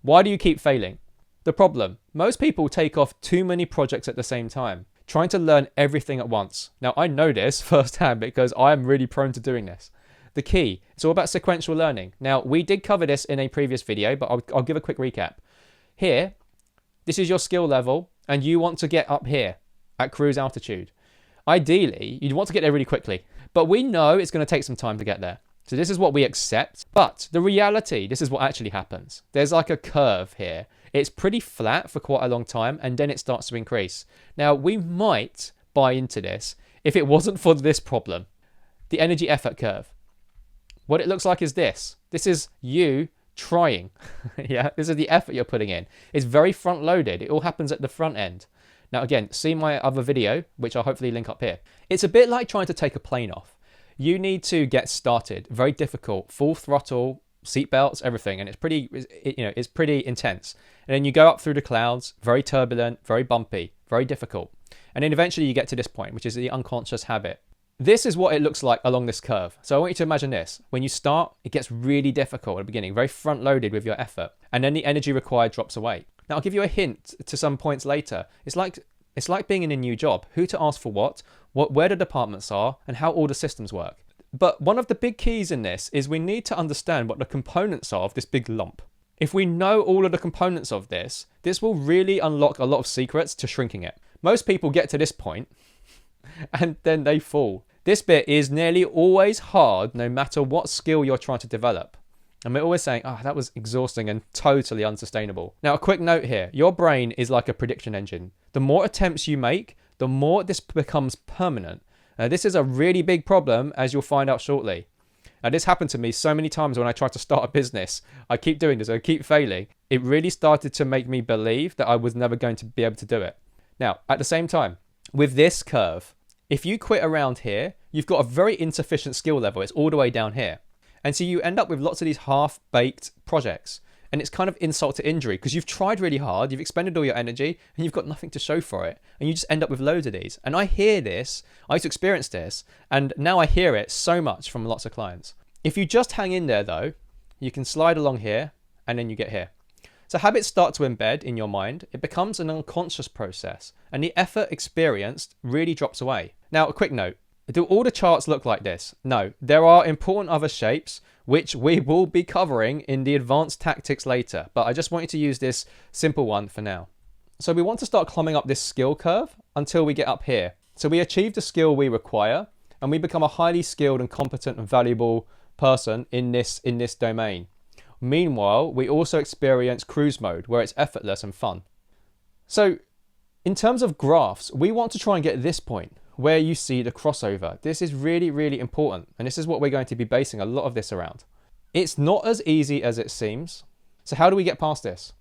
Why do you keep failing? The problem, most people take off too many projects at the same time, trying to learn everything at once. Now, I know this firsthand because I am really prone to doing this. The key, it's all about sequential learning. Now, we did cover this in a previous video, but I'll give a quick recap. Here, this is your skill level, and you want to get up here at cruise altitude. Ideally, you'd want to get there really quickly, but we know it's going to take some time to get there. So this is what we accept, but the reality, this is what actually happens. There's like a curve here. It's pretty flat for quite a long time, and then it starts to increase. Now, we might buy into this if it wasn't for this problem, the energy effort curve. What it looks like is this. This is you trying. Yeah, this is the effort you're putting in. It's very front loaded. It all happens at the front end. Now, again, see my other video, which I'll hopefully link up here. It's a bit like trying to take a plane off. You need to get started. Very difficult, full throttle, seatbelts, everything, and it's pretty intense. And then you go up through the clouds, very turbulent, very bumpy, very difficult. And then eventually you get to this point, which is the unconscious habit. This is what it looks like along this curve. So I want you to imagine this. When you start, it gets really difficult at the beginning, very front loaded with your effort, and then the energy required drops away. Now, I'll give you a hint to some points later. It's like being in a new job. Who to ask for what, where the departments are, and how all the systems work. But one of the big keys in this is we need to understand what the components are of this big lump. If we know all of the components of this will really unlock a lot of secrets to shrinking it. Most people get to this point and then they fall. This bit is nearly always hard no matter what skill you're trying to develop. And we're always saying, that was exhausting and totally unsustainable. Now, a quick note here. Your brain is like a prediction engine. The more attempts you make, the more this becomes permanent. This is a really big problem, as you'll find out shortly. Now, this happened to me so many times when I tried to start a business. I keep doing this, I keep failing. It really started to make me believe that I was never going to be able to do it. Now, at the same time, with this curve, if you quit around here, you've got a very insufficient skill level. It's all the way down here. And so you end up with lots of these half-baked projects. And it's kind of insult to injury because you've tried really hard, you've expended all your energy, and you've got nothing to show for it. And you just end up with loads of these. And I hear this, I used to experience this, and now I hear it so much from lots of clients. If you just hang in there though, you can slide along here, and then you get here. So habits start to embed in your mind. It becomes an unconscious process, and the effort experienced really drops away. Now, a quick note. Do all the charts look like this? No, there are important other shapes, which we will be covering in the advanced tactics later, but I just want you to use this simple one for now. So we want to start climbing up this skill curve until we get up here. So we achieve the skill we require, and we become a highly skilled and competent and valuable person in this domain. Meanwhile, we also experience cruise mode, where it's effortless and fun. So in terms of graphs, we want to try and get this point, where you see the crossover. This is really, really important. And this is what we're going to be basing a lot of this around. It's not as easy as it seems. So how do we get past this?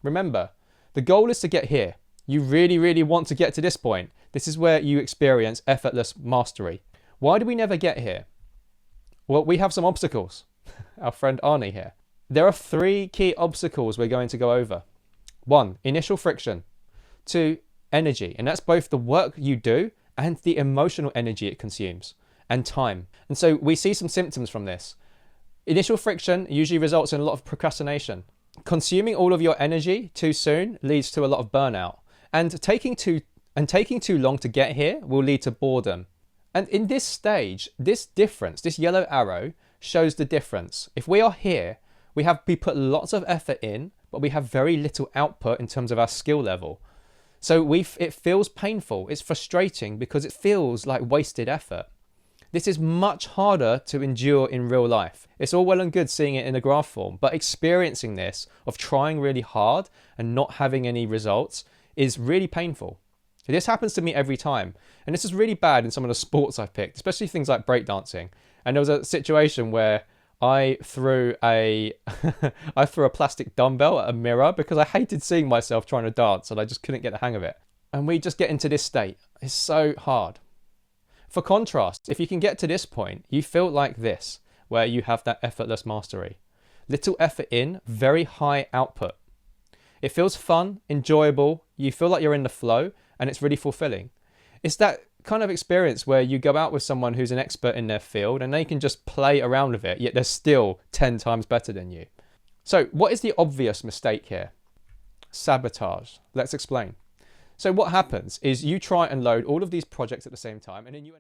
Remember, the goal is to get here. You really, really want to get to this point. This is where you experience effortless mastery. Why do we never get here? Well, we have some obstacles. Our friend Arnie here. There are 3 key obstacles we're going to go over. 1, initial friction. 2, energy. And that's both the work you do and the emotional energy it consumes, and time. And so we see some symptoms from this. Initial friction usually results in a lot of procrastination. Consuming all of your energy too soon leads to a lot of burnout. And taking too long to get here will lead to boredom. And in this stage, this difference, this yellow arrow, shows the difference. If we are here, we put lots of effort in, but we have very little output in terms of our skill level. So it feels painful, it's frustrating because it feels like wasted effort. This is much harder to endure in real life. It's all well and good seeing it in a graph form, but experiencing this, of trying really hard and not having any results, is really painful. This happens to me every time. And this is really bad in some of the sports I've picked, especially things like breakdancing. And there was a situation where I threw a plastic dumbbell at a mirror because I hated seeing myself trying to dance and I just couldn't get the hang of it. And we just get into this state. It's so hard. For contrast, if you can get to this point, you feel like this, where you have that effortless mastery. Little effort in, very high output. It feels fun, enjoyable, you feel like you're in the flow, and it's really fulfilling. It's that kind of experience where you go out with someone who's an expert in their field and they can just play around with it, yet they're still 10 times better than you. So what is the obvious mistake here? Sabotage. Let's explain. So what happens is you try and load all of these projects at the same time, and then you